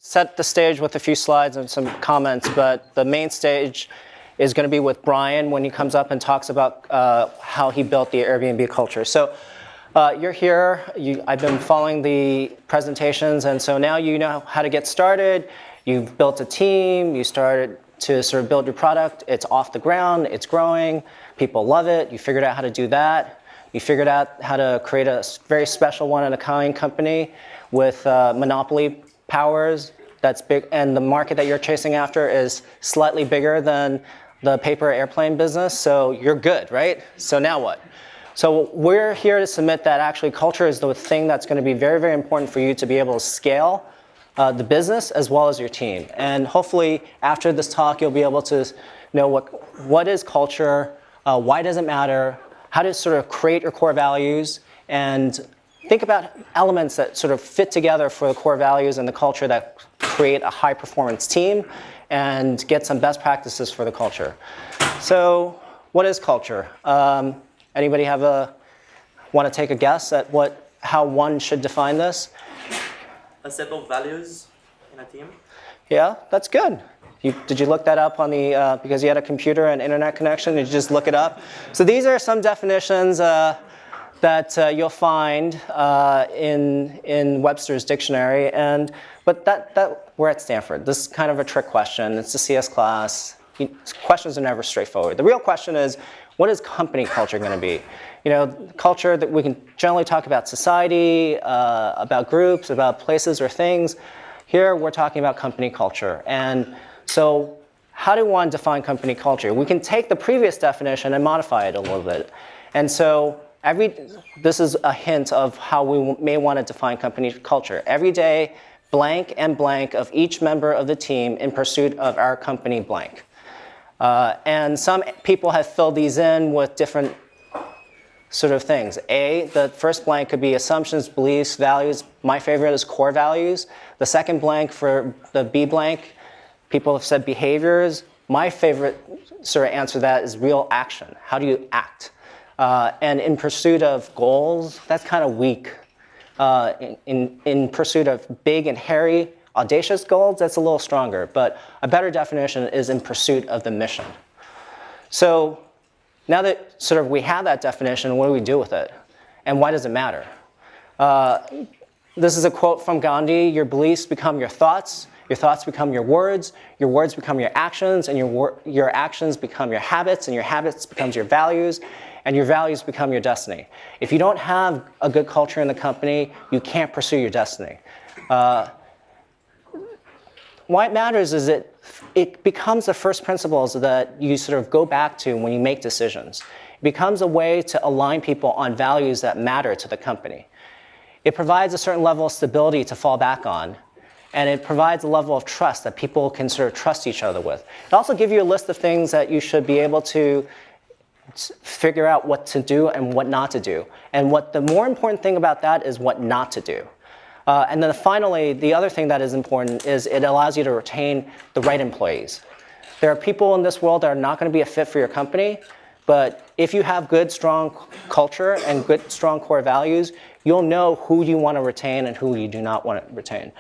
set the stage with a few slides and some comments, but the main stage is going to be with Brian when he comes up and talks about how he built the Airbnb culture. So you're here, I've been following the presentations, and so now you know how to get started. You've built a team, you started to sort of build your product, it's off the ground, it's growing, people love it, you figured out how to do that. You figured out how to create a very special one-of-a-kind company with monopoly powers that's big, and the market that you're chasing after is slightly bigger than the paper airplane business, so you're good, right? So now what? So we're here to submit that actually culture is the thing that's going to be very, very important for you to be able to scale the business as well as your team. And hopefully after this talk, you'll be able to know what is culture, why does it matter, how to sort of create your core values, and think about elements that sort of fit together for the core values and the culture that create a high-performance team and get some best practices for the culture. So what is culture? Anybody want to take a guess at how one should define this? A set of values in a team. Yeah, that's good. Did you look that up on the, because you had a computer and internet connection, did you just look it up? So these are some definitions that you'll find in Webster's dictionary, but we're at Stanford. This is kind of a trick question. It's a CS class. Questions are never straightforward. The real question is, what is company culture going to be? You know, culture that we can generally talk about society, about groups, about places or things. Here we're talking about company culture. And so how do one define company culture? We can take the previous definition and modify it a little bit. And so this is a hint of how we may want to define company culture. Every day, blank and blank of each member of the team in pursuit of our company blank. And some people have filled these in with different sort of things. The first blank could be assumptions, beliefs, values. My favorite is core values. The second blank for the B blank, people have said behaviors. My favorite sort of answer to that is real action. How do you act? And in pursuit of goals, that's kind of weak. In pursuit of big and hairy, audacious goals, that's a little stronger. But a better definition is in pursuit of the mission. So now that sort of we have that definition, what do we do with it? And why does it matter? This is a quote from Gandhi: your beliefs become your thoughts become your words become your actions, and your actions become your habits, and your habits becomes your values, and your values become your destiny. If you don't have a good culture in the company, you can't pursue your destiny. Why it matters is it becomes the first principles that you sort of go back to when you make decisions. It becomes a way to align people on values that matter to the company. It provides a certain level of stability to fall back on, and it provides a level of trust that people can sort of trust each other with. It also gives you a list of things that you should be able to figure out what to do and what not to do. And the more important thing about that is what not to do. And then finally, the other thing that is important is it allows you to retain the right employees. There are people in this world that are not going to be a fit for your company, but if you have good, strong culture and good, strong core values, you'll know who you want to retain and who you do not want to retain.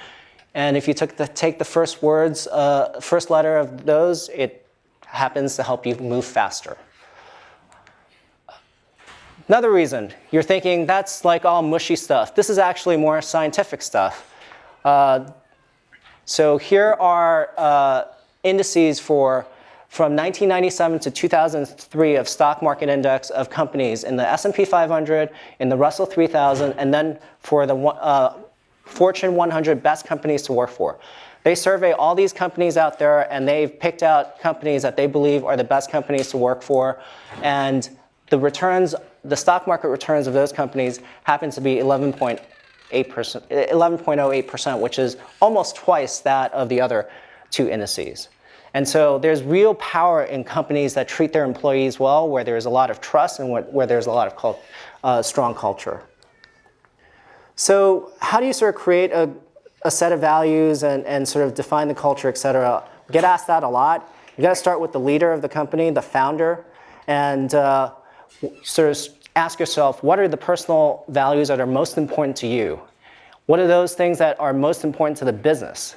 And if you take the first letter of those, it happens to help you move faster. Another reason, you're thinking that's like all mushy stuff. This is actually more scientific stuff. So here are indices from 1997 to 2003 of stock market index of companies in the S&P 500, in the Russell 3000, and then for the Fortune 100 best companies to work for. They survey all these companies out there, and they've picked out companies that they believe are the best companies to work for. And the stock market returns of those companies happen to be 11.08%, which is almost twice that of the other two indices. And so there's real power in companies that treat their employees well, where there's a lot of trust and where there's a lot of strong culture. So how do you sort of create a set of values and sort of define the culture, et cetera? We get asked that a lot. You got to start with the leader of the company, the founder, and sort of ask yourself, what are the personal values that are most important to you? What are those things that are most important to the business?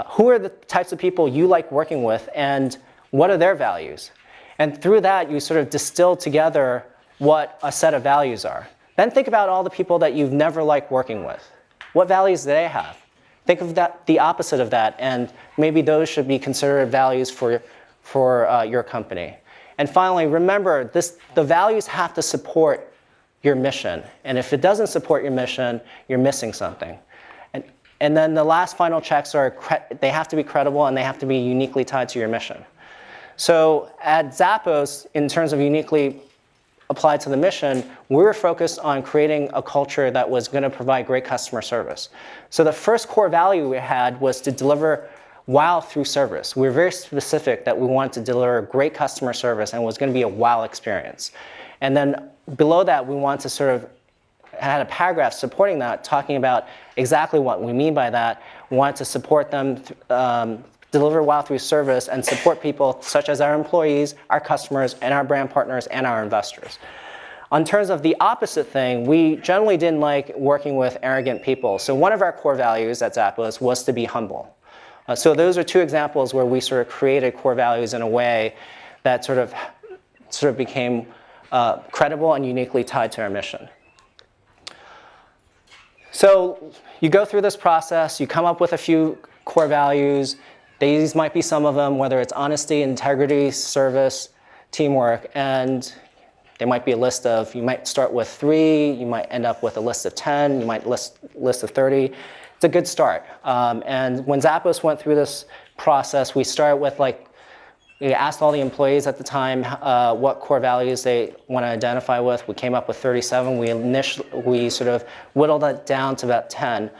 Who are the types of people you like working with, and what are their values? And through that, you sort of distill together what a set of values are. Then think about all the people that you've never liked working with. What values do they have? Think of that, the opposite of that, and maybe those should be considered values for your company. And finally, remember, the values have to support your mission. And if it doesn't support your mission, you're missing something. And then the last final checks are, they have to be credible and they have to be uniquely tied to your mission. So at Zappos, in terms of uniquely applied to the mission, we were focused on creating a culture that was going to provide great customer service. So the first core value we had was to deliver wow through service. We were very specific that we wanted to deliver great customer service and it was going to be a wow experience. And then below that, we wanted to sort of had a paragraph supporting that, talking about exactly what we mean by that. We wanted to support them, deliver wow through service, and support people such as our employees, our customers, and our brand partners, and our investors. In terms of the opposite thing, we generally didn't like working with arrogant people. So one of our core values at Zappos was to be humble. So those are two examples where we sort of created core values in a way that sort of became credible and uniquely tied to our mission. So you go through this process, you come up with a few core values. These might be some of them, whether it's honesty, integrity, service, teamwork, and there might be a list of, you might start with 3, you might end up with a list of 10, you might list of 30. It's a good start. And when Zappos went through this process, we started with we asked all the employees at the time what core values they want to identify with. We came up with 37. We sort of whittled it down to about 10.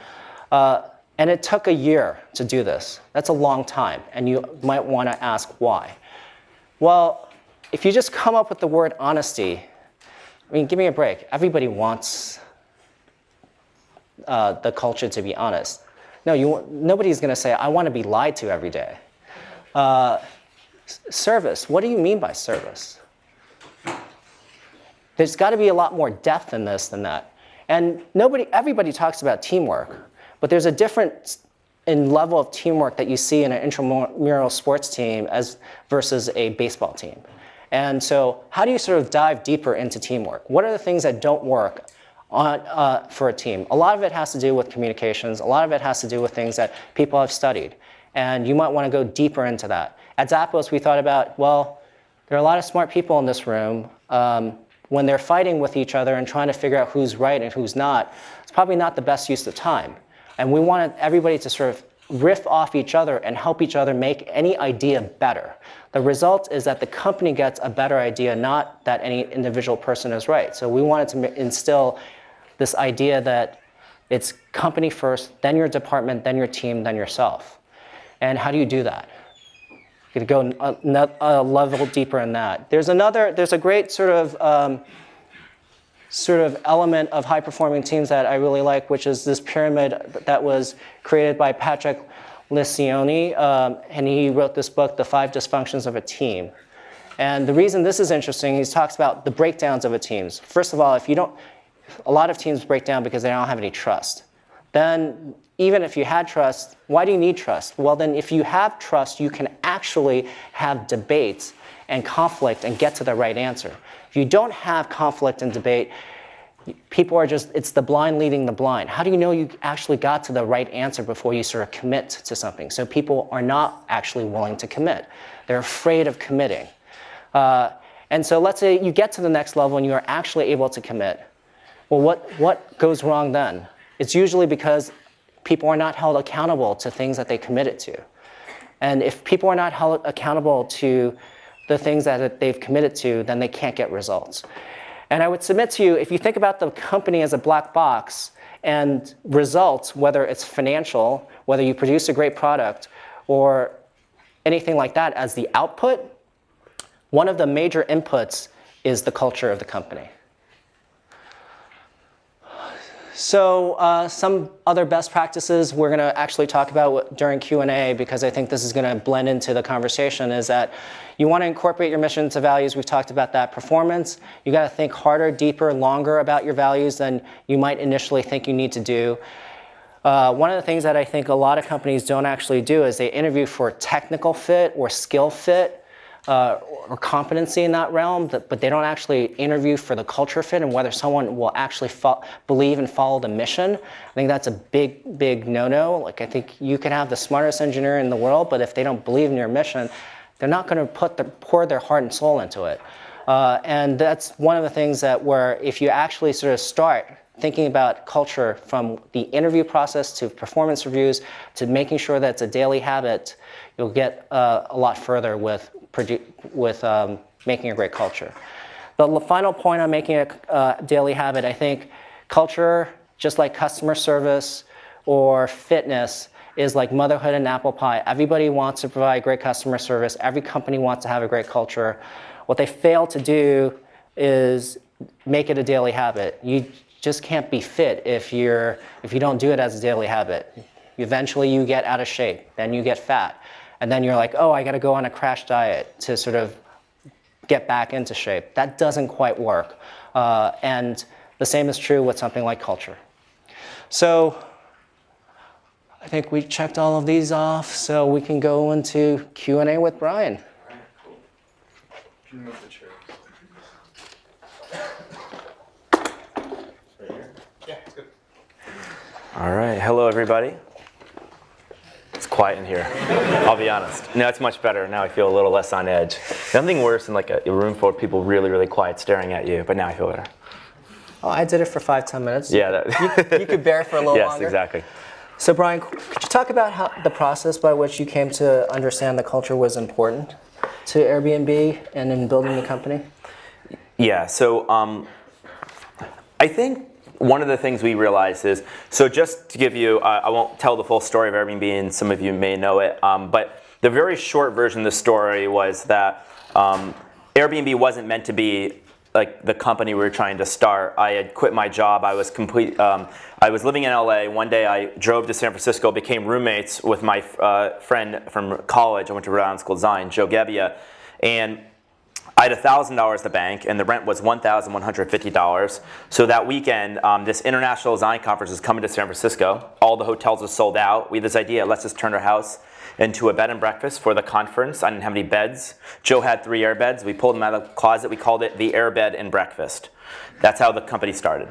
And it took a year to do this. That's a long time. And you might want to ask why. Well, if you just come up with the word honesty, I mean, give me a break. Everybody wants the culture to be honest. No, nobody's going to say, I want to be lied to every day. Service, what do you mean by service? There's got to be a lot more depth in this than that. And everybody talks about teamwork, but there's a difference in level of teamwork that you see in an intramural sports team versus a baseball team. And so how do you sort of dive deeper into teamwork? What are the things that don't work for a team? A lot of it has to do with communications. A lot of it has to do with things that people have studied. And you might want to go deeper into that. At Zappos, we thought about, well, there are a lot of smart people in this room. When they're fighting with each other and trying to figure out who's right and who's not, it's probably not the best use of time. And we wanted everybody to sort of riff off each other and help each other make any idea better. The result is that the company gets a better idea, not that any individual person is right. So we wanted to instill this idea that it's company first, then your department, then your team, then yourself. And how do you do that? You could go a level deeper in that. There's a great sort of element of high-performing teams that I really like, which is this pyramid that was created by Patrick Lencioni, and he wrote this book, The 5 Dysfunctions of a Team. And the reason this is interesting, he talks about the breakdowns of a team. First of all, a lot of teams break down because they don't have any trust. Then, even if you had trust, why do you need trust? Well, then if you have trust, you can actually have debates and conflict and get to the right answer. If you don't have conflict and debate, it's the blind leading the blind. How do you know you actually got to the right answer before you sort of commit to something? So people are not actually willing to commit. They're afraid of committing. And so let's say you get to the next level and you are actually able to commit. Well, what goes wrong then? It's usually because people are not held accountable to things that they committed to. And if people are not held accountable to the things that they've committed to, then they can't get results. And I would submit to you, if you think about the company as a black box and results, whether it's financial, whether you produce a great product, or anything like that as the output, one of the major inputs is the culture of the company. So some other best practices we're going to actually talk about during Q&A, because I think this is going to blend into the conversation, is that you want to incorporate your mission to values. We've talked about that. Performance, you got to think harder, deeper, longer about your values than you might initially think you need to do. One of the things that I think a lot of companies don't actually do is they interview for technical fit or skill fit or competency in that realm, but they don't actually interview for the culture fit and whether someone will actually believe and follow the mission. I think that's a big, big no-no. Like, I think you can have the smartest engineer in the world, but if they don't believe in your mission, they're not going to pour their heart and soul into it. And that's one of the things that where if you actually sort of start thinking about culture from the interview process to performance reviews to making sure that it's a daily habit, you'll get a lot further with making a great culture. The final point on making a daily habit, I think culture, just like customer service or fitness, is like motherhood and apple pie. Everybody wants to provide great customer service. Every company wants to have a great culture. What they fail to do is make it a daily habit. You just can't be fit if you don't do it as a daily habit. Eventually you get out of shape, then you get fat, and then you're like, oh, I gotta go on a crash diet to sort of get back into shape. That doesn't quite work. And the same is true with something like culture. So I think we checked all of these off, so we can go into Q&A with Brian. All right, cool. Can you move the chairs? Right here? Yeah, it's good. All right, hello everybody. It's quiet in here, I'll be honest. No, it's much better. Now I feel a little less on edge. Nothing worse than like a room full of people really, really quiet staring at you, but now I feel better. Oh, I did it for 5-10 minutes. Yeah. You could bear for a little yes, longer. Yes, exactly. So Brian, could you talk about how the process by which you came to understand the culture was important to Airbnb and in building the company? Yeah, so I think one of the things we realized is, so just to give you, I won't tell the full story of Airbnb, and some of you may know it, but the very short version of the story was that Airbnb wasn't meant to be like the company we were trying to start. I had quit my job. I was I was living in LA. One day I drove to San Francisco, became roommates with my friend from college. I went to Rhode Island School of Design, Joe Gebbia, and I had $1,000 at the bank, and the rent was $1,150. So that weekend, this international design conference was coming to San Francisco. All the hotels were sold out. We had this idea, let's just turn our house into a bed and breakfast for the conference. I didn't have any beds. Joe had 3 air beds. We pulled them out of the closet. We called it the Air Bed and Breakfast. That's how the company started.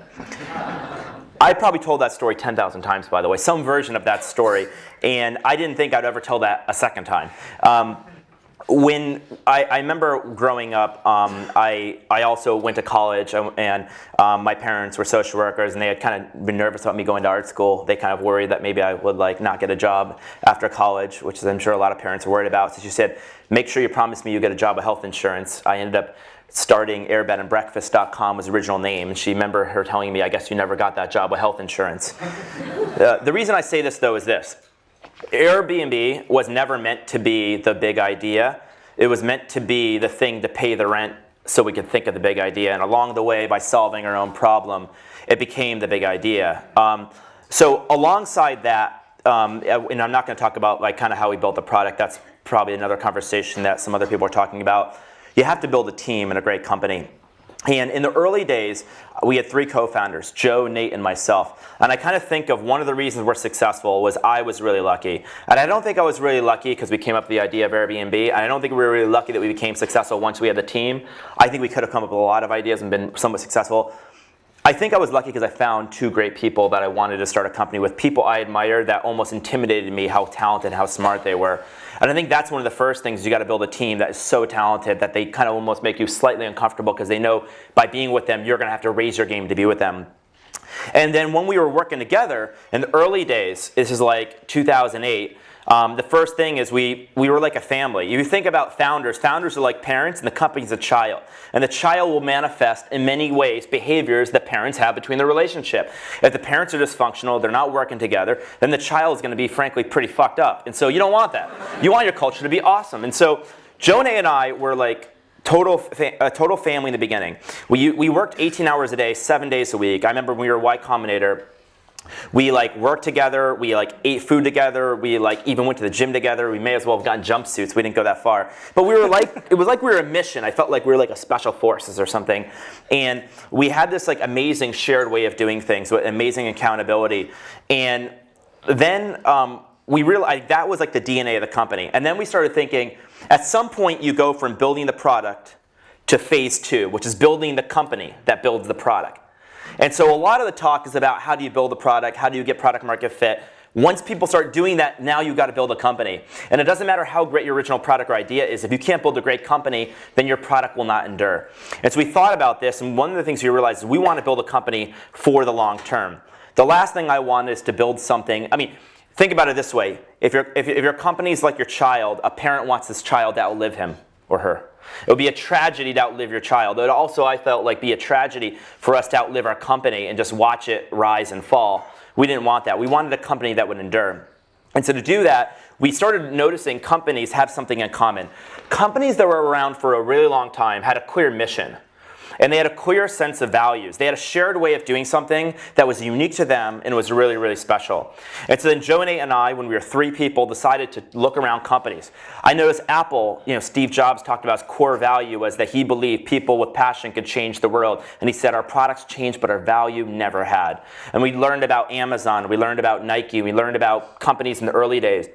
I probably told that story 10,000 times, by the way, some version of that story, and I didn't think I'd ever tell that a second time. When I remember growing up, I also went to college, and my parents were social workers, and they had kind of been nervous about me going to art school. They kind of worried that maybe I would like not get a job after college, which I'm sure a lot of parents are worried about. So she said, make sure you promise me you get a job with health insurance. I ended up starting airbedandbreakfast.com was the original name, and she remember her telling me, I guess you never got that job with health insurance. The reason I say this, though, is this. Airbnb was never meant to be the big idea. It was meant to be the thing to pay the rent so we could think of the big idea. And along the way, by solving our own problem, it became the big idea. So alongside that, and I'm not going to talk about like kind of how we built the product. That's probably another conversation that some other people are talking about. You have to build a team and a great company. And in the early days, we had 3 co-founders, Joe, Nate, and myself. And I kind of think of one of the reasons we're successful was I was really lucky. And I don't think I was really lucky because we came up with the idea of Airbnb. And I don't think we were really lucky that we became successful once we had the team. I think we could have come up with a lot of ideas and been somewhat successful. I think I was lucky because I found 2 great people that I wanted to start a company with, people I admired that almost intimidated me how talented and how smart they were. And I think that's one of the first things, you got to build a team that is so talented that they kind of almost make you slightly uncomfortable because they know by being with them, you're going to have to raise your game to be with them. And then when we were working together in the early days, this is like 2008, the first thing is we were like a family. You think about founders. Founders are like parents, and the company's a child. And the child will manifest in many ways behaviors that parents have between their relationship. If the parents are dysfunctional, they're not working together, then the child is going to be, frankly, pretty fucked up. And so you don't want that. You want your culture to be awesome. And so Jonah and I were like a total family in the beginning. We worked 18 hours a day, 7 days a week. I remember when we were Y Combinator, we like worked together, we like ate food together, we like even went to the gym together. We may as well have gotten jumpsuits, we didn't go that far. But we were like, it was like we were a mission. I felt like we were like a special forces or something. And we had this like amazing shared way of doing things with amazing accountability. And then we realized that was like the DNA of the company. And then we started thinking, at some point you go from building the product to phase 2, which is building the company that builds the product. And so a lot of the talk is about how do you build a product, how do you get product market fit. Once people start doing that, now you've got to build a company. And it doesn't matter how great your original product or idea is, if you can't build a great company, then your product will not endure. And so we thought about this, and one of the things we realized is we want to build a company for the long term. The last thing I want is to build something, think about it this way. If your company is like your child, a parent wants this child to outlive him or her. It would be a tragedy to outlive your child. It would also, I felt, like be a tragedy for us to outlive our company and just watch it rise and fall. We didn't want that. We wanted a company that would endure. And so to do that, we started noticing companies have something in common. Companies that were around for a really long time had a clear mission. And they had a clear sense of values. They had a shared way of doing something that was unique to them and was really, really special. And so then Joe and I, when we were 3 people, decided to look around companies. I noticed Apple, Steve Jobs talked about his core value was that he believed people with passion could change the world. And he said our products changed, but our value never had. And we learned about Amazon, we learned about Nike, we learned about companies in the early days.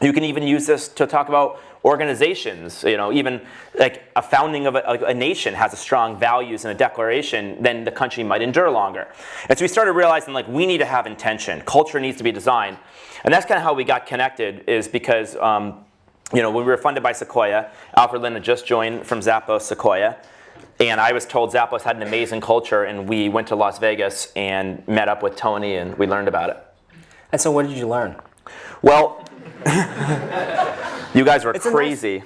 You can even use this to talk about organizations. Even like a founding of a nation has a strong values and a declaration, then the country might endure longer. And so we started realizing we need to have intention. Culture needs to be designed. And that's kind of how we got connected, is because when we were funded by Sequoia, Alfred Lin had just joined from Zappos Sequoia. And I was told Zappos had an amazing culture, and we went to Las Vegas and met up with Tony, and we learned about it. And so what did you learn? Well, you guys were crazy.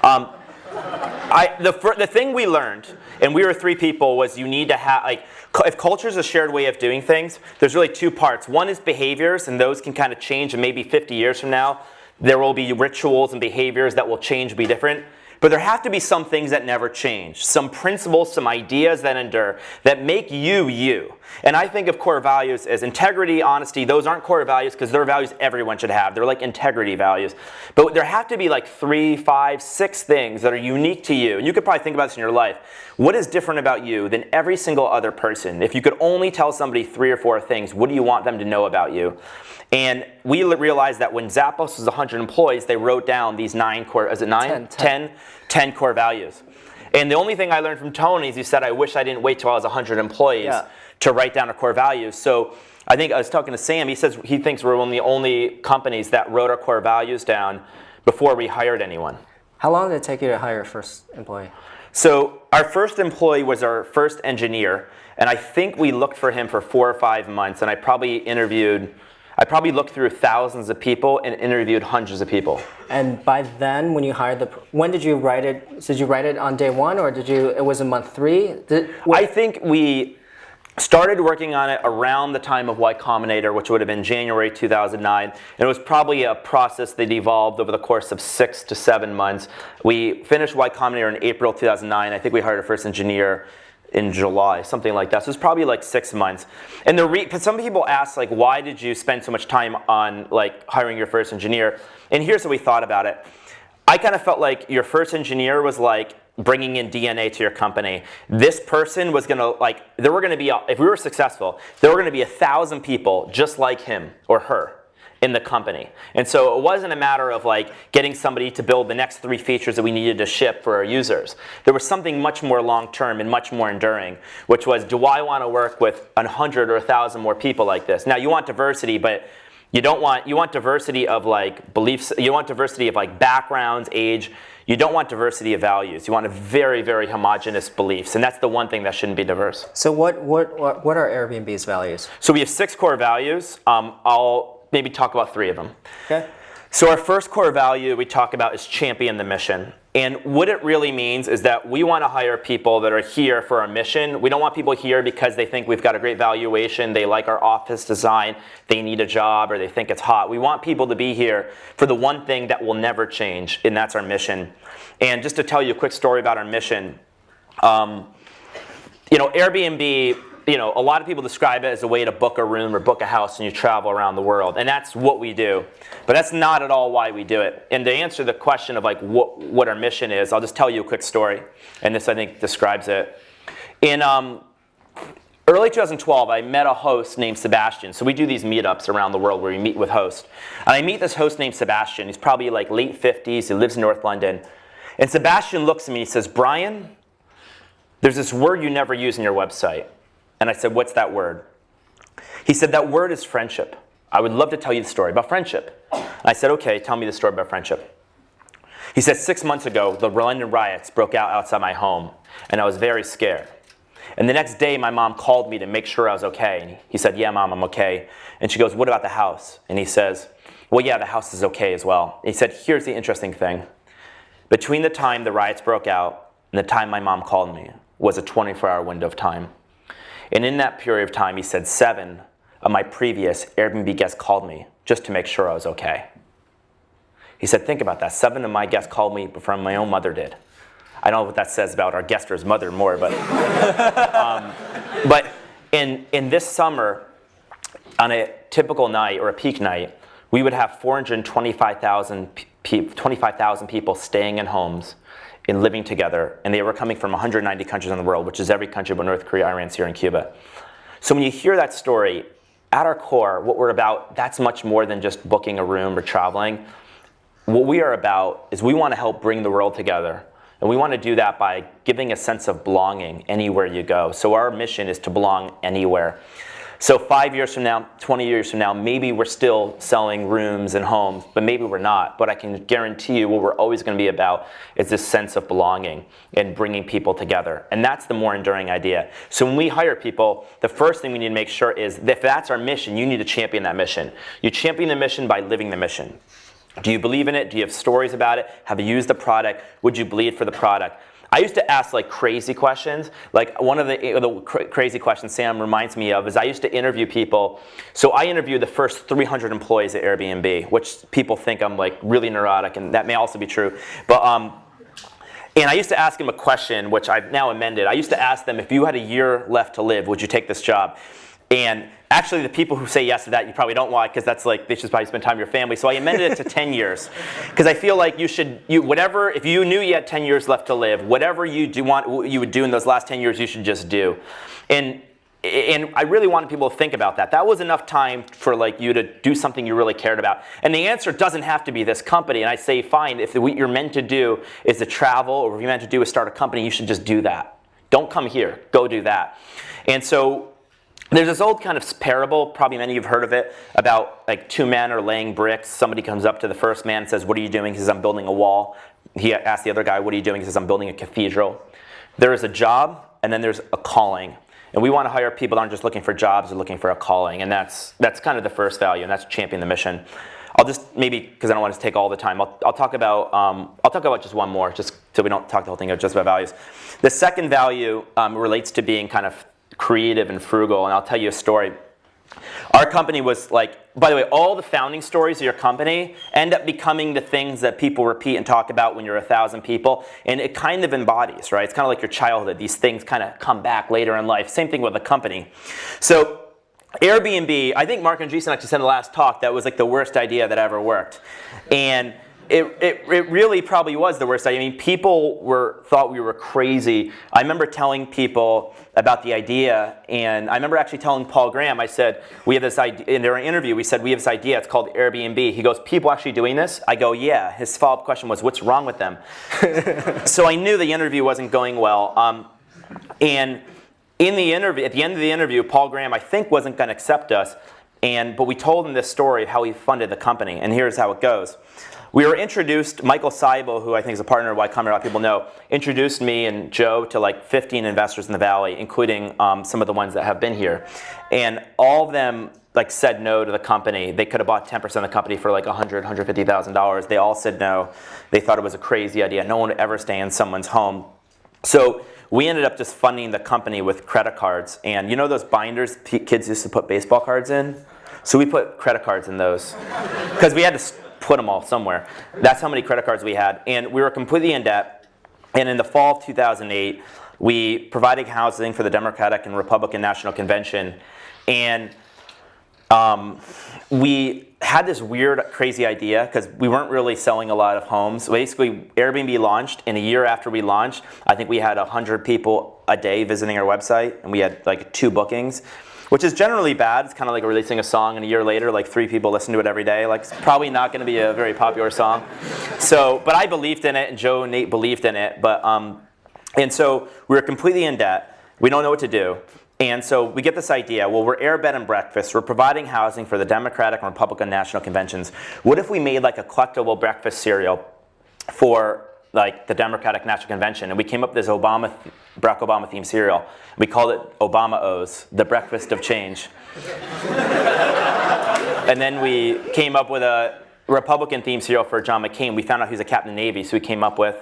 The thing we learned, and we were 3 people, was you need to have, if culture is a shared way of doing things, there's really 2 parts. One is behaviors, and those can kind of change, and maybe 50 years from now, there will be rituals and behaviors that will change, be different. But there have to be some things that never change, some principles, some ideas that endure, that make you, you. And I think of core values as integrity, honesty. Those aren't core values because they're values everyone should have. They're like integrity values. But there have to be 3, 5, 6 things that are unique to you. And you could probably think about this in your life. What is different about you than every single other person? If you could only tell somebody 3 or 4 things, what do you want them to know about you? And we realized that when Zappos was 100 employees, they wrote down these 9 core, is it 9? 10 core values. And the only thing I learned from Tony is he said, I wish I didn't wait till I was 100 employees to write down our core values. So I think I was talking to Sam, he says he thinks we're one of the only companies that wrote our core values down before we hired anyone. How long did it take you to hire your first employee? So our first employee was our first engineer, and I think we looked for him for 4 or 5 months, and I probably looked through thousands of people and interviewed hundreds of people. And by then, when you hired when did you write it? Did you write it on day 1, or it was in month 3? I think we started working on it around the time of Y Combinator, which would have been January 2009. And it was probably a process that evolved over the course of 6 to 7 months. We finished Y Combinator in April 2009. I think we hired our first engineer in July, something like that. So it's probably 6 months. And some people ask, why did you spend so much time on hiring your first engineer? And here's what we thought about it. I kind of felt like your first engineer was bringing in DNA to your company. This person was gonna there were gonna be, if we were successful, there were gonna be 1,000 people just like him or her in the company. And so it wasn't a matter of getting somebody to build the next 3 features that we needed to ship for our users. There was something much more long-term and much more enduring, which was, do I want to work with 100 or 1,000 more people like this? Now you want diversity, but you want diversity of beliefs, you want diversity of backgrounds, age. You don't want diversity of values. You want a very, very homogenous beliefs, and that's the one thing that shouldn't be diverse. So what are Airbnb's values? So we have 6 core values. I'll maybe talk about 3 of them. Okay. So our first core value we talk about is champion the mission. And what it really means is that we want to hire people that are here for our mission. We don't want people here because they think we've got a great valuation, they like our office design, they need a job, or they think it's hot. We want people to be here for the one thing that will never change, and that's our mission. And just to tell you a quick story about our mission, Airbnb, a lot of people describe it as a way to book a room or book a house and you travel around the world. And that's what we do. But that's not at all why we do it. And to answer the question of what our mission is, I'll just tell you a quick story. And this, I think, describes it. early 2012, I met a host named Sebastian. So we do these meetups around the world where we meet with hosts. And I meet this host named Sebastian. He's probably like late 50s. He lives in North London. And Sebastian looks at me and he says, Brian, there's this word you never use in your website. And I said, what's that word? He said, that word is friendship. I would love to tell you the story about friendship. I said, okay, tell me the story about friendship. He said, 6 months ago, the London riots broke out outside my home, and I was very scared. And the next day, my mom called me to make sure I was okay. And he said, yeah, Mom, I'm okay. And she goes, what about the house? And he says, well, yeah, the house is okay as well. And he said, here's the interesting thing. Between the time the riots broke out and the time my mom called me was a 24-hour window of time. And in that period of time, he said, 7 of my previous Airbnb guests called me just to make sure I was okay. He said, think about that. 7 of my guests called me before my own mother did. I don't know what that says about our guest or his mother more, but but in this summer, on a typical night or a peak night, we would have 425,000 people staying in homes and living together, and they were coming from 190 countries in the world, which is every country but North Korea, Iran, Syria, and Cuba. So when you hear that story, at our core, what we're about, that's much more than just booking a room or traveling. What we are about is we want to help bring the world together. And we want to do that by giving a sense of belonging anywhere you go. So our mission is to belong anywhere. So 5 years from now, 20 years from now, maybe we're still selling rooms and homes, but maybe we're not. But I can guarantee you what we're always going to be about is this sense of belonging and bringing people together. And that's the more enduring idea. So when we hire people, the first thing we need to make sure is that if that's our mission, you need to champion that mission. You champion the mission by living the mission. Do you believe in it? Do you have stories about it? Have you used the product? Would you bleed for the product? I used to ask like crazy questions. Like one of the crazy questions Sam reminds me of is I used to interview people. So I interviewed the first 300 employees at Airbnb, which people think I'm like really neurotic, and that may also be true. But and I used to ask them a question, which I've now amended. I used to ask them, if you had a year left to live, would you take this job? And actually, the people who say yes to that, you probably don't want, because that's like, they should probably spend time with your family. So I amended it to 10 years. Because I feel like whatever, if you knew you had 10 years left to live, whatever you would do in those last 10 years, you should just do. And I really wanted people to think about that. That was enough time for like you to do something you really cared about. And the answer doesn't have to be this company. And I say, fine, if what you're meant to do is to travel, or if you're meant to do is start a company, you should just do that. Don't come here, go do that. And so there's this old kind of parable, probably many of you have heard of it, about like 2 men are laying bricks. Somebody comes up to the first man and says, what are you doing? He says, I'm building a wall. He asks the other guy, what are you doing? He says, I'm building a cathedral. There is a job, and then there's a calling. And we want to hire people that aren't just looking for jobs, they're looking for a calling. And that's kind of the first value, and that's champion the mission. I'll just, maybe, because I don't want to take all the time, I'll talk about just one more, just so we don't talk the whole thing just about values. The second value relates to being kind of creative and frugal, and I'll tell you a story. Our company was like, by the way, all the founding stories of your company end up becoming the things that people repeat and talk about when you're 1,000 people, and it kind of embodies, right? It's kind of like your childhood. These things kind of come back later in life. Same thing with a company. So Airbnb, I think Mark and Jason actually said in the last talk that was like the worst idea that ever worked. And it really probably was the worst idea. I mean, people thought we were crazy. I remember telling people about the idea, and I remember actually telling Paul Graham, I said, we have this idea, in our interview, we said, we have this idea, it's called Airbnb. He goes, people actually doing this? I go, yeah. His follow-up question was, what's wrong with them? So I knew the interview wasn't going well. And in the interview, at the end of the interview, Paul Graham, I think, wasn't going to accept us, but we told him this story of how he funded the company, and here's how it goes. We were introduced, Michael Seibel, who I think is a partner of Y Combinator, a lot of people know, introduced me and Joe to like 15 investors in the Valley, including some of the ones that have been here. And all of them like said no to the company. They could have bought 10% of the company for like $100,000, $150,000. They all said no. They thought it was a crazy idea. No one would ever stay in someone's home. So we ended up just funding the company with credit cards. And you know those binders kids used to put baseball cards in? So we put credit cards in those because we had to put them all somewhere. That's how many credit cards we had. And we were completely in debt. And in the fall of 2008, we provided housing for the Democratic and Republican National Convention. And we had this weird, crazy idea because we weren't really selling a lot of homes. Basically, Airbnb launched, and a year after we launched, I think we had 100 people a day visiting our website, and we had like 2 bookings, which is generally bad. It's kind of like releasing a song, and a year later, like 3 people listen to it every day. Like, it's probably not going to be a very popular song. So, but I believed in it, and Joe and Nate believed in it. But and so we were completely in debt. We don't know what to do. And so we get this idea, well, we're Air Bed and Breakfast. We're providing housing for the Democratic and Republican national conventions. What if we made like a collectible breakfast cereal for like the Democratic National Convention? And we came up with this Barack Obama themed cereal. We called it Obama O's, the breakfast of change. And then we came up with a Republican themed cereal for John McCain. We found out he was a captain of the Navy, so we came up with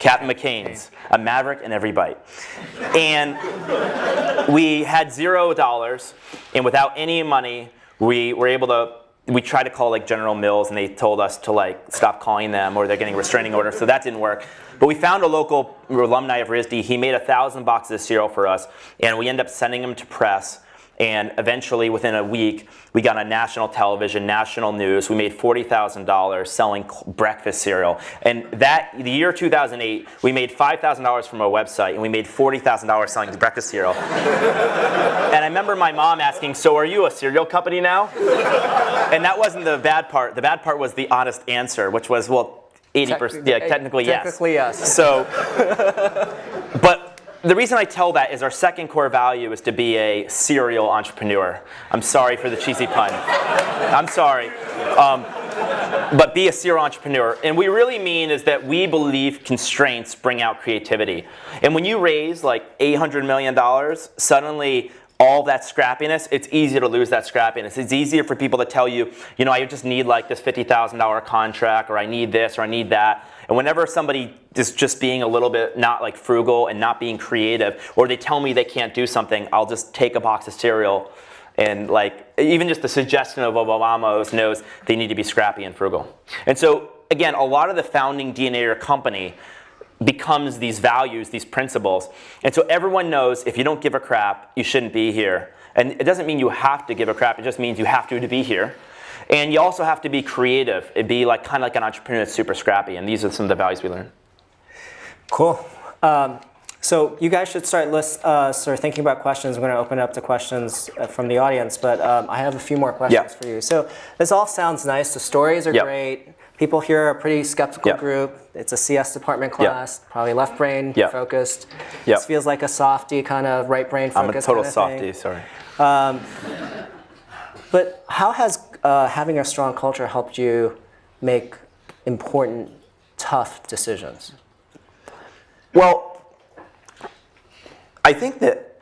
Captain McCain's, a maverick in every bite. And we had $0, and without any money, we were able to, we tried to call like General Mills, and they told us to like stop calling them, or they're getting restraining orders, so that didn't work. But we found a local alumni of RISD. He made 1,000 boxes of cereal for us, and we ended up sending them to press. And eventually, within a week, we got on national television, national news. We made $40,000 selling breakfast cereal. And the year 2008, we made $5,000 from our website, and we made $40,000 selling breakfast cereal. And I remember my mom asking, so are you a cereal company now? And that wasn't the bad part. The bad part was the honest answer, which was, well, 80%, yeah, technically yes. Technically yes. So, but the reason I tell that is our second core value is to be a serial entrepreneur. I'm sorry for the cheesy pun. I'm sorry. But be a serial entrepreneur. And what we really mean is that we believe constraints bring out creativity. And when you raise like $800 million, suddenly all that scrappiness, it's easier to lose that scrappiness. It's easier for people to tell you, you know, I just need like this $50,000 contract, or I need this, or I need that. And whenever somebody is just being a little bit not like frugal and not being creative, or they tell me they can't do something, I'll just take a box of cereal, and like even just the suggestion of Obama's knows they need to be scrappy and frugal. And so again, a lot of the founding DNA of your company becomes these values, these principles. And so everyone knows if you don't give a crap, you shouldn't be here. And it doesn't mean you have to give a crap, it just means you have to be here. And you also have to be creative. It'd be like kind of like an entrepreneur that's super scrappy. And these are some of the values we learned. Cool. So you guys should start thinking about questions. We're going to open it up to questions from the audience, but I have a few more questions for you. So this all sounds nice. The stories are great. People here are a pretty skeptical group. It's a CS department class, probably left brain focused. This feels like a softy kind of right brain focused. I'm a total kind of softy, sorry. But how has having a strong culture helped you make important, tough decisions? Well, I think that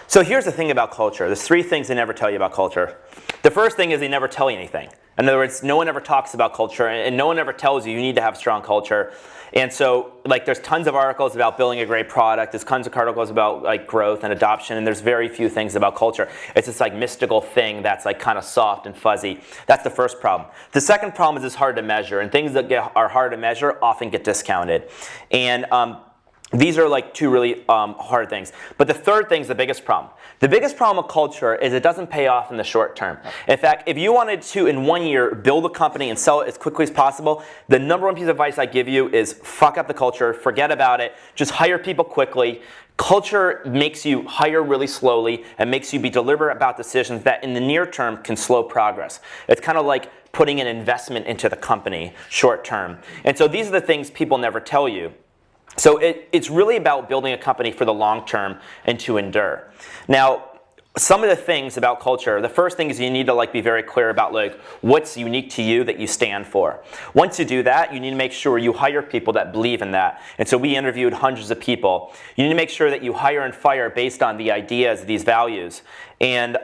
so here's the thing about culture. There's 3 things they never tell you about culture. The first thing is they never tell you anything. In other words, no one ever talks about culture, and no one ever tells you need to have strong culture. And so, like, there's tons of articles about building a great product. There's tons of articles about like growth and adoption, and there's very few things about culture. It's this like mystical thing that's like kind of soft and fuzzy. That's the first problem. The second problem is it's hard to measure, and things that are hard to measure often get discounted. And these are like 2 really hard things. But the third thing is the biggest problem. The biggest problem with culture is it doesn't pay off in the short term. In fact, if you wanted to, in 1 year, build a company and sell it as quickly as possible, the number 1 piece of advice I give you is fuck up the culture, forget about it, just hire people quickly. Culture makes you hire really slowly and makes you be deliberate about decisions that in the near term can slow progress. It's kind of like putting an investment into the company short term. And so these are the things people never tell you. So it's really about building a company for the long term and to endure. Now, some of the things about culture, the first thing is you need to like be very clear about like what's unique to you that you stand for. Once you do that, you need to make sure you hire people that believe in that. And so we interviewed hundreds of people. You need to make sure that you hire and fire based on the ideas, these values. And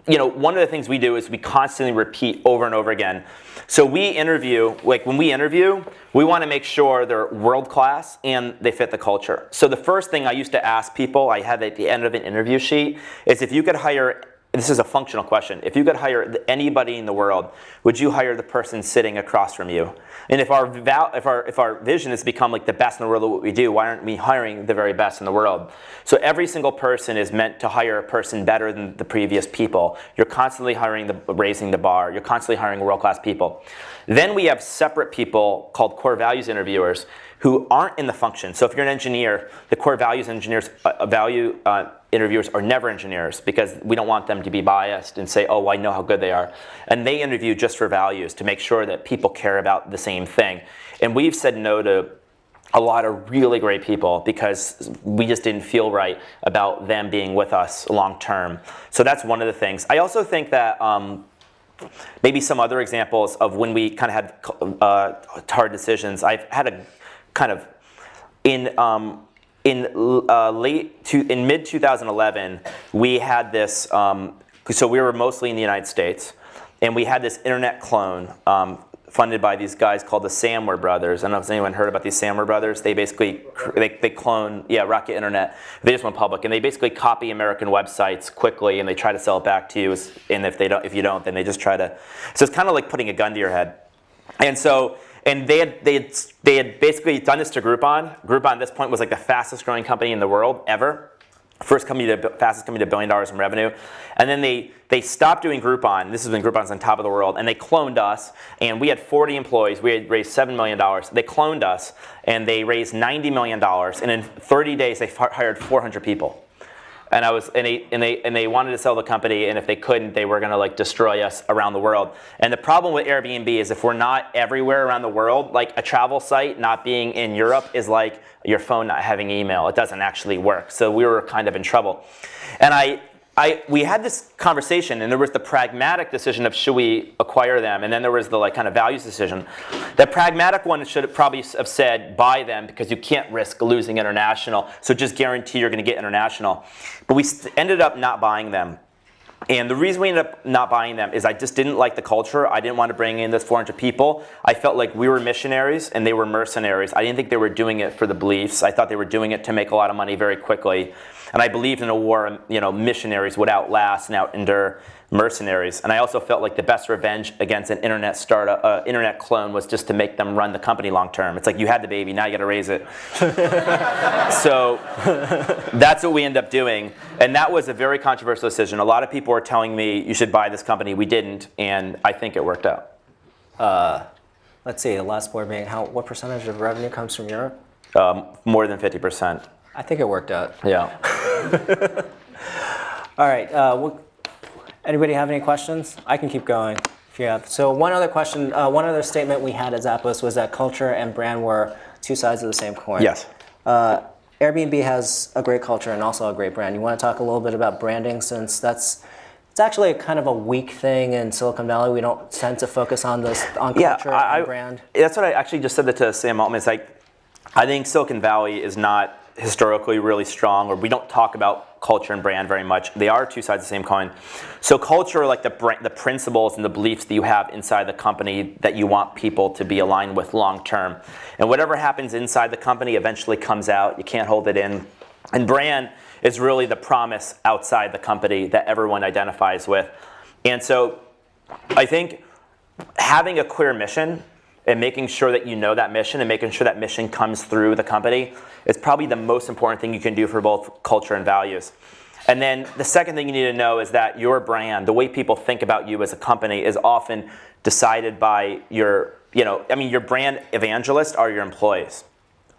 you know, one of the things we do is we constantly repeat over and over again. So we interview, like when we interview, we want to make sure they're world class and they fit the culture. So the first thing I used to ask people, I had at the end of an interview sheet, is if you could hire, this is a functional question, if you could hire anybody in the world, would you hire the person sitting across from you? And if our vision is to become like the best in the world at what we do, why aren't we hiring the very best in the world? So every single person is meant to hire a person better than the previous people. You're constantly raising the bar. You're constantly hiring world-class people. Then we have separate people called core values interviewers who aren't in the function. So if you're an engineer, the core values engineers, interviewers are never engineers because we don't want them to be biased and say, oh, well, I know how good they are. And they interview just for values to make sure that people care about the same thing. And we've said no to a lot of really great people because we just didn't feel right about them being with us long term. So that's one of the things. I also think that maybe some other examples of when we kind of had hard decisions. I've had a kind of in mid 2011, we had this. So we were mostly in the United States, and we had this internet clone funded by these guys called the Samwer Brothers. I don't know if anyone heard about these Samwer Brothers. They basically they clone Rocket Internet. They just went public, and they basically copy American websites quickly, and they try to sell it back to you. And if you don't, then they just try to. So it's kind of like putting a gun to your head. And so. And they had basically done this to Groupon. Groupon at this point was like the fastest growing company in the world ever. Fastest company to $1 billion in revenue. And then they stopped doing Groupon. This is when Groupon's on top of the world. And they cloned us. And we had 40 employees. We had raised $7 million. They cloned us. And they raised $90 million. And in 30 days, they hired 400 people. And they wanted to sell the company, and if they couldn't, they were going to like destroy us around the world. And the problem with Airbnb is if we're not everywhere around the world, like a travel site not being in Europe is like your phone not having email. It doesn't actually work. So we were kind of in trouble. And we had this conversation, and there was the pragmatic decision of should we acquire them, and then there was the like kind of values decision. The pragmatic one should have probably have said buy them because you can't risk losing international, so just guarantee you're going to get international. But we ended up not buying them. And the reason we ended up not buying them is I just didn't like the culture. I didn't want to bring in this 400 people. I felt like we were missionaries and they were mercenaries. I didn't think they were doing it for the beliefs. I thought they were doing it to make a lot of money very quickly. And I believed in a war, missionaries would outlast and outendure mercenaries. And I also felt like the best revenge against an internet startup, internet clone was just to make them run the company long term. It's like you had the baby, now you got to raise it. So that's what we ended up doing. And that was a very controversial decision. A lot of people were telling me you should buy this company. We didn't, and I think it worked out. Let's see, the last board meeting, what percentage of revenue comes from Europe? More than 50%. I think it worked out. Yeah. All right. Anybody have any questions? I can keep going if you have. So one other question, one other statement we had at Zappos was that culture and brand were two sides of the same coin. Yes. Airbnb has a great culture and also a great brand. You want to talk a little bit about branding since it's actually kind of a weak thing in Silicon Valley. We don't tend to focus on culture and brand. That's what I actually just said that to Sam Altman. It's like, I think Silicon Valley is not historically really strong, or we don't talk about culture and brand very much. They are two sides of the same coin. So culture, like the principles and the beliefs that you have inside the company that you want people to be aligned with long term. And whatever happens inside the company eventually comes out. You can't hold it in. And brand is really the promise outside the company that everyone identifies with. And so I think having a clear mission and making sure that you know that mission and making sure that mission comes through the company is probably the most important thing you can do for both culture and values. And then the second thing you need to know is that your brand, the way people think about you as a company, is often decided by your brand evangelists are your employees.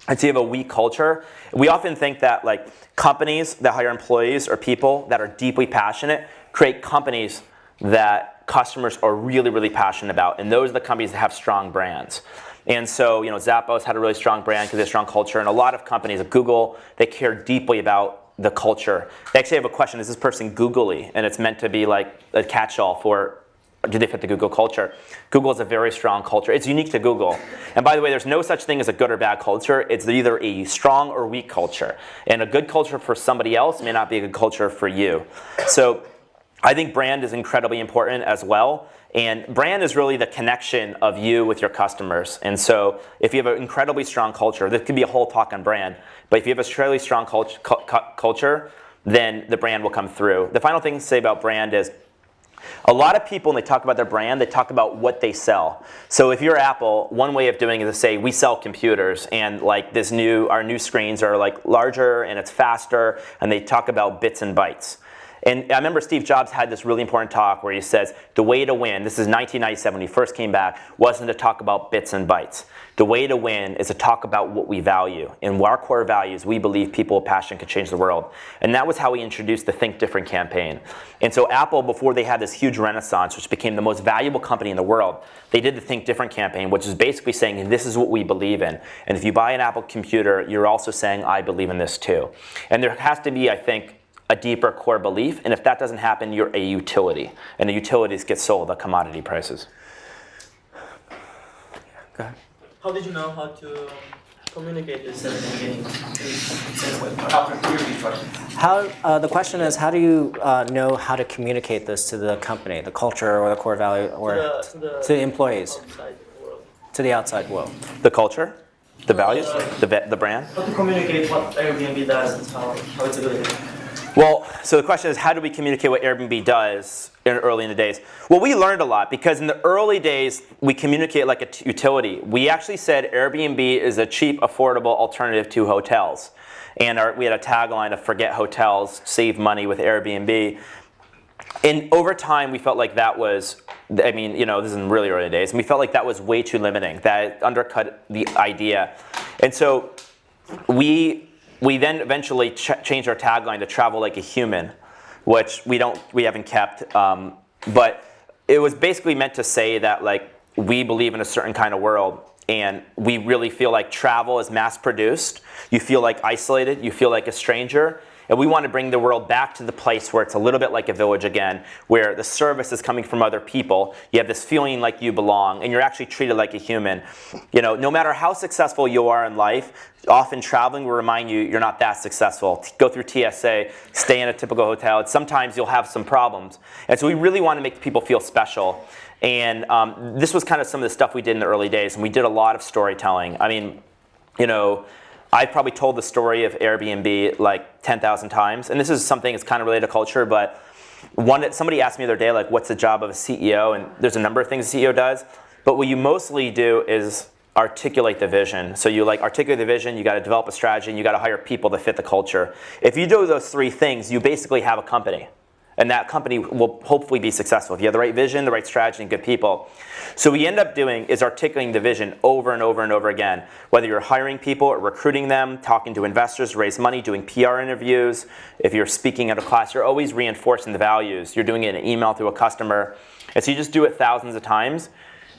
And so you have a weak culture. We often think that like companies that hire employees or people that are deeply passionate create companies that customers are really, really passionate about. And those are the companies that have strong brands. And so, Zappos had a really strong brand because they have a strong culture. And a lot of companies, like Google, they care deeply about the culture. They actually have a question, is this person googly? And it's meant to be like a catch-all for, do they fit the Google culture? Google is a very strong culture. It's unique to Google. And by the way, there's no such thing as a good or bad culture. It's either a strong or weak culture. And a good culture for somebody else may not be a good culture for you. So I think brand is incredibly important as well. And brand is really the connection of you with your customers. And so if you have an incredibly strong culture, there could be a whole talk on brand, but if you have a really strong culture, then the brand will come through. The final thing to say about brand is a lot of people, when they talk about their brand, they talk about what they sell. So if you're Apple, one way of doing it is to say, we sell computers, and like our new screens are like larger and it's faster, and they talk about bits and bytes. And I remember Steve Jobs had this really important talk where he says, the way to win, this is 1997 when he first came back, wasn't to talk about bits and bytes. The way to win is to talk about what we value. And our core values, we believe people with passion can change the world. And that was how he introduced the Think Different campaign. And so Apple, before they had this huge renaissance, which became the most valuable company in the world, they did the Think Different campaign, which is basically saying, this is what we believe in. And if you buy an Apple computer, you're also saying, I believe in this too. And there has to be, I think, a deeper core belief, and if that doesn't happen, you're a utility, and the utilities get sold at commodity prices. Go ahead. How did you know how to communicate this at the beginning? The question is, how do you know how to communicate this to the company, the culture, or the core value, or to the employees, Outside world. to the outside world? The culture, the values, the brand. How to communicate what Airbnb does and how it's good. Well, so the question is, how do we communicate what Airbnb does early in the days? Well, we learned a lot because in the early days, we communicate like a utility. We actually said Airbnb is a cheap, affordable alternative to hotels. And we had a tagline of forget hotels, save money with Airbnb. And over time, we felt like that was, I mean, you know, this is in really early days, and we felt like that was way too limiting, that it undercut the idea. And so we then eventually changed our tagline to travel like a human, which we haven't kept. But it was basically meant to say that like we believe in a certain kind of world, and we really feel like travel is mass produced. You feel like isolated, you feel like a stranger. And we want to bring the world back to the place where it's a little bit like a village again, where the service is coming from other people. You have this feeling like you belong, and you're actually treated like a human. You know, no matter how successful you are in life, often traveling will remind you you're not that successful. Go through TSA, stay in a typical hotel, and sometimes you'll have some problems. And so we really want to make people feel special. And this was kind of some of the stuff we did in the early days, and we did a lot of storytelling. I mean, you know, I've probably told the story of Airbnb like 10,000 times, and this is something that's kind of related to culture, but somebody asked me the other day, like, what's the job of a CEO? And there's a number of things a CEO does, but what you mostly do is articulate the vision. So you like articulate the vision, you got to develop a strategy, and you got to hire people to fit the culture. If you do those three things, you basically have a company. And that company will hopefully be successful if you have the right vision, the right strategy, and good people. So what we end up doing is articulating the vision over and over and over again. Whether you're hiring people or recruiting them, talking to investors to raise money, doing PR interviews, if you're speaking at a class, you're always reinforcing the values. You're doing it in an email through a customer. And so you just do it thousands of times.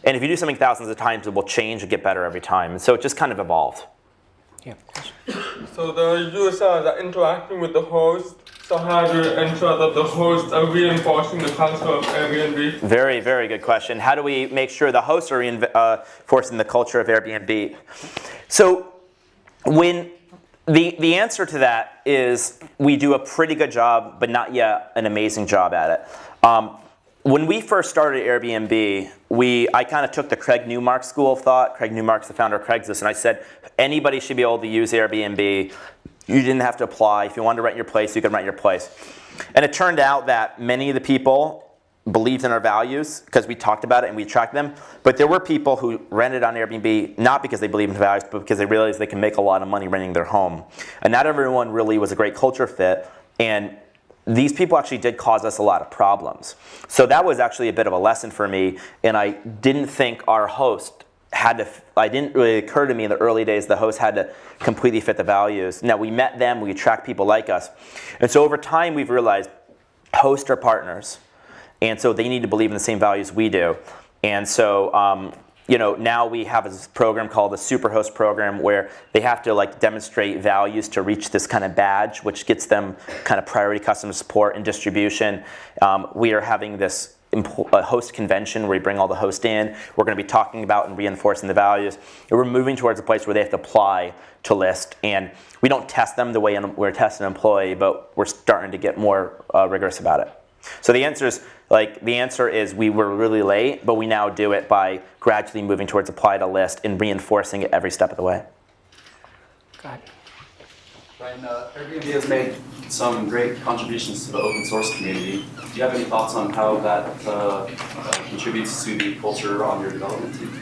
And if you do something thousands of times, it will change and get better every time. And so it just kind of evolved. Yeah. So the users are interacting with the host. So how do you ensure that the hosts are reinforcing the culture of Airbnb? Very, very good question. How do we make sure the hosts are reinforcing the culture of Airbnb? So when the answer to that is we do a pretty good job, but not yet an amazing job at it. When we first started Airbnb, I kind of took the Craig Newmark school of thought. Craig Newmark's the founder of Craigslist, and I said anybody should be able to use Airbnb. You didn't have to apply. If you wanted to rent your place, you could rent your place. And it turned out that many of the people believed in our values because we talked about it and we attracted them. But there were people who rented on Airbnb not because they believed in the values, but because they realized they can make a lot of money renting their home. And not everyone really was a great culture fit. And these people actually did cause us a lot of problems. So that was actually a bit of a lesson for me. And I didn't think our host it didn't really occur to me in the early days the host had to completely fit the values. Now we met them, we attract people like us. And so over time we've realized hosts are partners. And so they need to believe in the same values we do. And so you know, now we have this program called the Superhost program where they have to like demonstrate values to reach this kind of badge, which gets them kind of priority customer support and distribution. We are having this host convention where we bring all the hosts in. We're going to be talking about and reinforcing the values. And we're moving towards a place where they have to apply to list. And we don't test them the way we're testing an employee, but we're starting to get more rigorous about it. So the answer is we were really late, but we now do it by gradually moving towards apply to list and reinforcing it every step of the way. Go ahead. Ryan, Airbnb has made some great contributions to the open source community. Do you have any thoughts on how that contributes to the culture on your development team?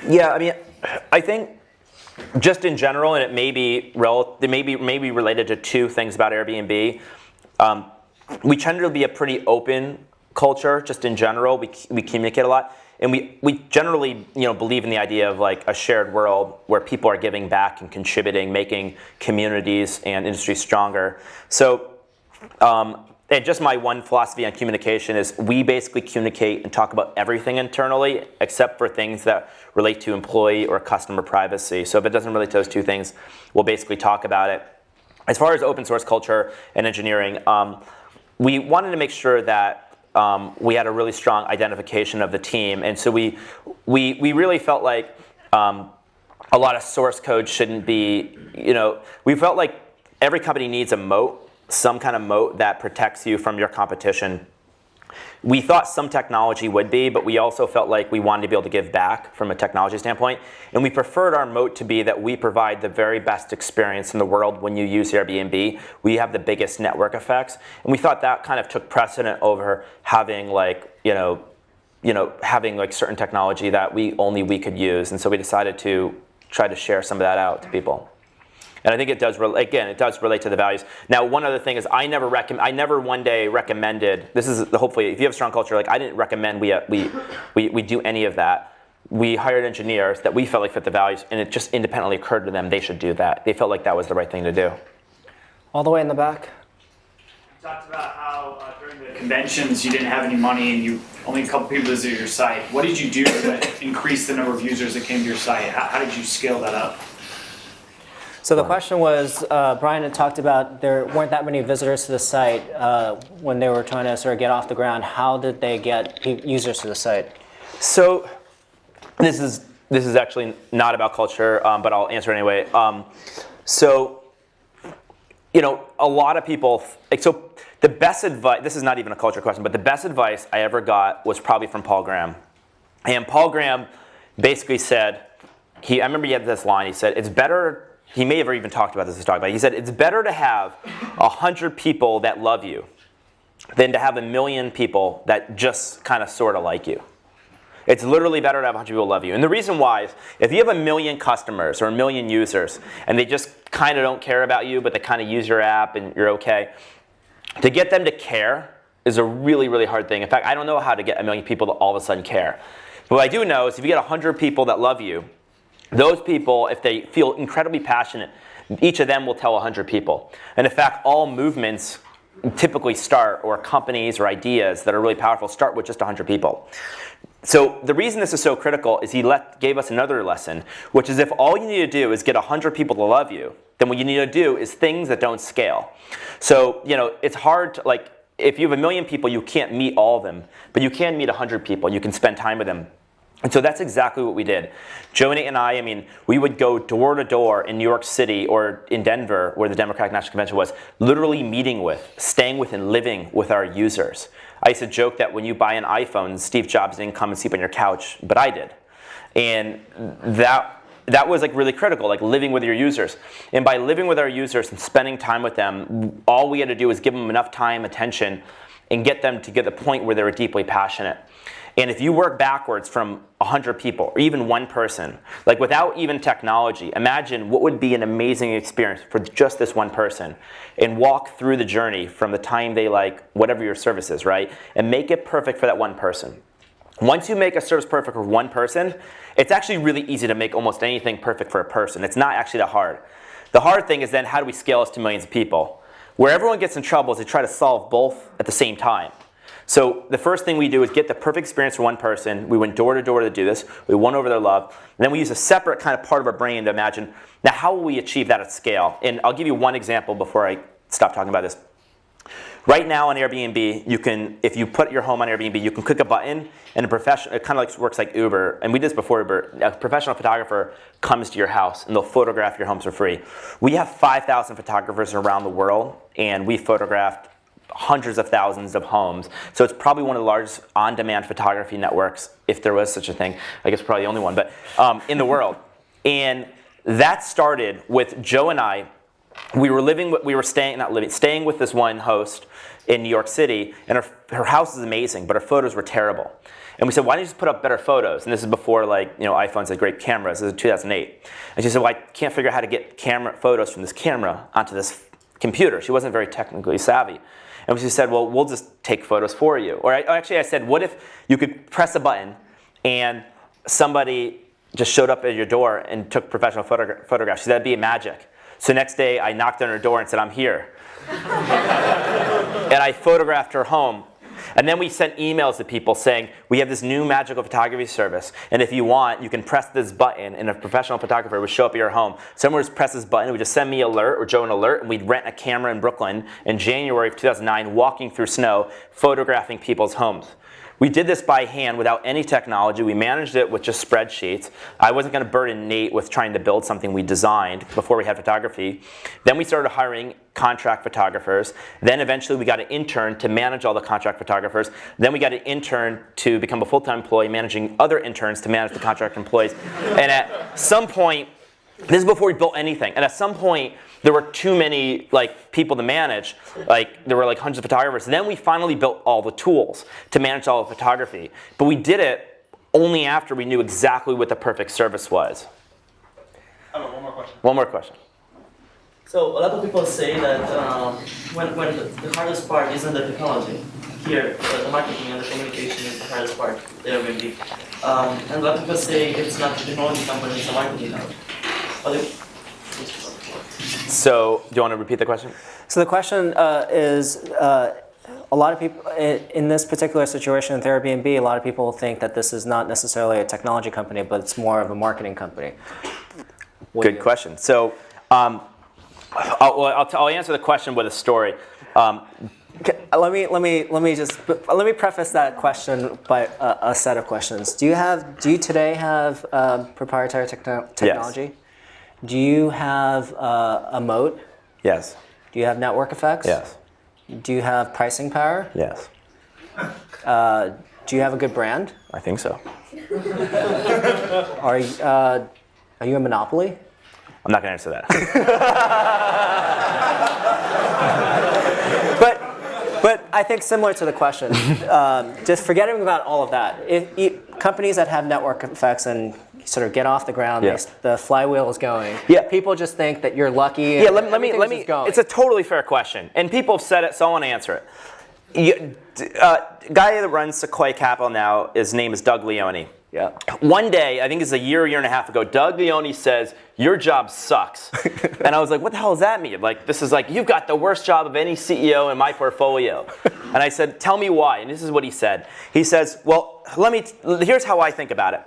Yeah, I mean, I think just in general, and it may be related to two things about Airbnb. we tend to be a pretty open culture, just in general. We communicate a lot, and we generally believe in the idea of like a shared world where people are giving back and contributing, making communities and industries stronger. So. And just my one philosophy on communication is we basically communicate and talk about everything internally except for things that relate to employee or customer privacy. So if it doesn't relate to those two things, we'll basically talk about it. As far as open source culture and engineering, we wanted to make sure that we had a really strong identification of the team. And so we really felt like a lot of source code shouldn't be, we felt like every company needs a moat, some kind of moat that protects you from your competition. We thought some technology would be, but we also felt like we wanted to be able to give back from a technology standpoint. And we preferred our moat to be that we provide the very best experience in the world when you use Airbnb. We have the biggest network effects. And we thought that kind of took precedent over having having like certain technology that only we could use. And so we decided to try to share some of that out to people. And I think it does, again, it does relate to the values. Now, one other thing is I never one day recommended, this is hopefully, if you have a strong culture, like I didn't recommend we do any of that. We hired engineers that we felt like fit the values, and it just independently occurred to them they should do that. They felt like that was the right thing to do. All the way in the back. You talked about how during the conventions you didn't have any money and only a couple people visited your site. What did you do to increase the number of users that came to your site? How did you scale that up? So the question was, Brian had talked about there weren't that many visitors to the site when they were trying to sort of get off the ground. How did they get users to the site? So this is actually not about culture, but I'll answer anyway. A lot of people, so the best advice, this is not even a culture question, but the best advice I ever got was probably from Paul Graham. And Paul Graham basically said, I remember he had this line, he said, it's better, he may have even talked about this, he said, it's better to have 100 people that love you than to have 1 million people that just kind of sort of like you. It's literally better to have 100 people love you. And the reason why is if you have 1 million customers or 1 million users and they just kind of don't care about you, but they kind of use your app and you're okay, to get them to care is a really, really hard thing. In fact, I don't know how to get 1 million people to all of a sudden care. But what I do know is if you get 100 people that love you, those people, if they feel incredibly passionate, each of them will tell 100 people. And in fact, all movements typically start, or companies or ideas that are really powerful, start with just 100 people. So the reason this is so critical is he gave us another lesson, which is if all you need to do is get 100 people to love you, then what you need to do is things that don't scale. So, it's hard to, like, if you have 1 million people, you can't meet all of them, but you can meet 100 people. You can spend time with them. And so that's exactly what we did. Joe and I, we would go door to door in New York City or in Denver, where the Democratic National Convention was, literally meeting with, staying with, and living with our users. I used to joke that when you buy an iPhone, Steve Jobs didn't come and sleep on your couch, but I did. And that was like really critical, like living with your users. And by living with our users and spending time with them, all we had to do was give them enough time, attention, and get them to get the point where they were deeply passionate. And if you work backwards from 100 people, or even one person, like without even technology, imagine what would be an amazing experience for just this one person, and walk through the journey from the time they like whatever your service is, right? And make it perfect for that one person. Once you make a service perfect for one person, it's actually really easy to make almost anything perfect for a person. It's not actually that hard. The hard thing is then how do we scale this to millions of people? Where everyone gets in trouble is they try to solve both at the same time. So the first thing we do is get the perfect experience for one person. We went door to door to do this. We won over their love. And then we use a separate kind of part of our brain to imagine, now how will we achieve that at scale? And I'll give you one example before I stop talking about this. Right now on Airbnb, you can, if you put your home on Airbnb, you can click a button and it kind of like works like Uber. And we did this before Uber. A professional photographer comes to your house and they'll photograph your homes for free. We have 5,000 photographers around the world, and we photographed hundreds of thousands of homes. So it's probably one of the largest on-demand photography networks, if there was such a thing. I guess probably the only one, but in the world. And that started with Joe and I. We were staying with this one host in New York City, and her house is amazing, but her photos were terrible. And we said, why don't you just put up better photos? And this is before iPhones had great cameras. This is 2008. And she said, well, I can't figure out how to get photos from this camera onto this computer. She wasn't very technically savvy. And she said, well, we'll just take photos for you. Or actually I said, what if you could press a button and somebody just showed up at your door and took professional photographs? She said, that'd be magic. So next day I knocked on her door and said, I'm here. And I photographed her home. And then we sent emails to people saying, we have this new magical photography service, and if you want, you can press this button, and a professional photographer would show up at your home. Someone would just press this button, would just send me an alert, or Joe an alert, and we'd rent a camera in Brooklyn in January of 2009, walking through snow, photographing people's homes. We did this by hand without any technology. We managed it with just spreadsheets. I wasn't going to burden Nate with trying to build something we designed before we had photography. Then we started hiring contract photographers. Then eventually we got an intern to manage all the contract photographers. Then we got an intern to become a full-time employee, managing other interns to manage the contract employees. And at some point, this is before we built anything, and at some point, there were too many people to manage. There were hundreds of photographers. Then we finally built all the tools to manage all the photography. But we did it only after we knew exactly what the perfect service was. One more question. One more question. So a lot of people say that when the hardest part isn't the technology. Here, the marketing and the communication is the hardest part, the Airbnb. And a lot of people say it's not the technology company, it's the marketing company. So, do you want to repeat the question? So the question is, a lot of people, in this particular situation with Airbnb, a lot of people think that this is not necessarily a technology company, but it's more of a marketing company. Good question. So, I'll answer the question with a story. Let me preface that question by a set of questions. Do you today have proprietary technology? Yes. Do you have a moat? Yes. Do you have network effects? Yes. Do you have pricing power? Yes. Do you have a good brand? I think so. Are you a monopoly? I'm not going to answer that. But I think similar to the question, just forgetting about all of that. Companies that have network effects and sort of get off the ground, Yeah. the flywheel is going. Yeah. People just think that you're lucky. Yeah, and let me. everything's just going. It's a totally fair question, and people have said it, so I want to answer it. Guy that runs Sequoia Capital now, his name is Doug Leone. Yeah. One day, I think it's a year and a half ago, Doug Leone says, your job sucks. And I was like, what the hell does that mean? This is you've got the worst job of any CEO in my portfolio. And I said, tell me why. And this is what he said. He says, well, here's how I think about it.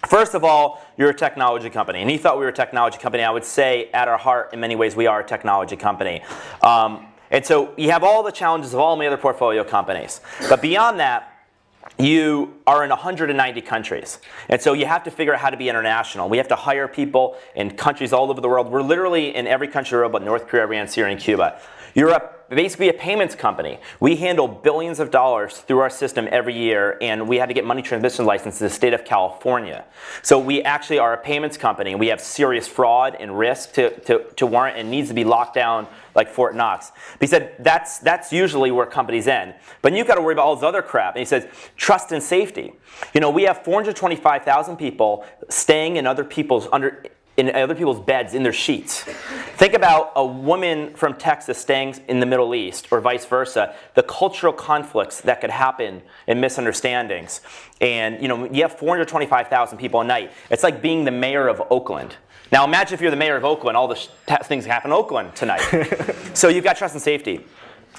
First of all, you're a technology company. And he thought we were a technology company. I would say at our heart, in many ways, we are a technology company. And so you have all the challenges of all my other portfolio companies. But beyond that, you are in 190 countries. And so you have to figure out how to be international. We have to hire people in countries all over the world. We're literally in every country in the world but North Korea, Iran, Syria, and Cuba. You're basically a payments company. We handle billions of dollars through our system every year, and we had to get money transmission license to the state of California. So we actually are a payments company. We have serious fraud and risk to warrant and needs to be locked down like Fort Knox. But he said that's usually where companies end. But you've got to worry about all this other crap. And he says trust and safety. We have 425,000 people staying in other people's beds in their sheets. Think about a woman from Texas staying in the Middle East or vice versa, the cultural conflicts that could happen and misunderstandings. And you have 425,000 people a night. It's like being the mayor of Oakland. Now imagine if you're the mayor of Oakland, all the things that happen in Oakland tonight. So you've got trust and safety.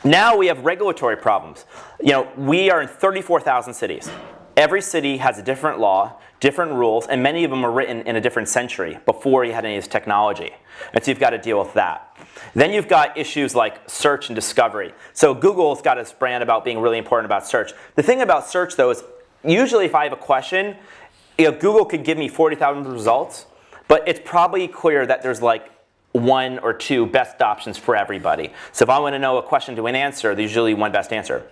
Now we have regulatory problems. We are in 34,000 cities. Every city has a different law, different rules, and many of them are written in a different century before you had any of this technology. And so you've got to deal with that. Then you've got issues like search and discovery. So Google's got its brand about being really important about search. The thing about search, though, is usually if I have a question, Google could give me 40,000 results, but it's probably clear that there's one or two best options for everybody. So if I want to know a question to an answer, there's usually one best answer.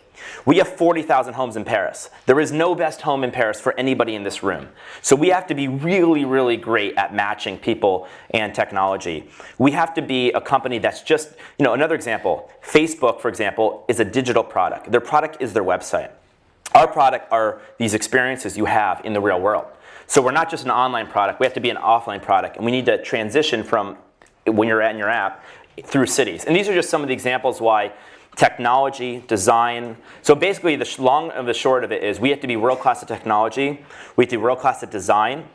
We have 40,000 homes in Paris. There is no best home in Paris for anybody in this room. So we have to be really, really great at matching people and technology. We have to be a company that's just, another example, Facebook, for example, is a digital product. Their product is their website. Our product are these experiences you have in the real world. So we're not just an online product, we have to be an offline product, and we need to transition from when you're in your app through cities. And these are just some of the examples why technology, design. So basically, the long and the short of it is we have to be world class at technology. We have to be world class at design.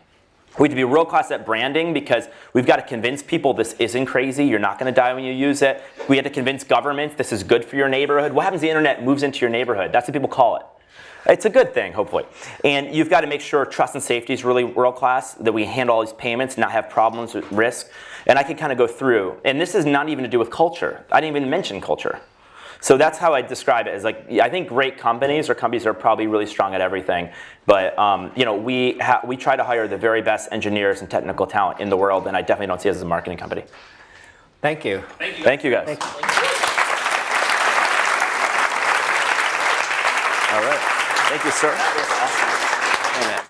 We have to be world class at branding because we've got to convince people this isn't crazy. You're not going to die when you use it. We have to convince governments this is good for your neighborhood. What happens if the internet moves into your neighborhood? That's what people call it. It's a good thing, hopefully. And you've got to make sure trust and safety is really world class, that we handle all these payments, not have problems with risk. And I can kind of go through. And this is not even to do with culture. I didn't even mention culture. So that's how I describe it. As like, I think great companies or companies are probably really strong at everything. But you know, we try to hire the very best engineers and technical talent in the world. And I definitely don't see us as a marketing company. Thank you. Thank you, guys. All right. Thank you, sir. Awesome. Hey, man.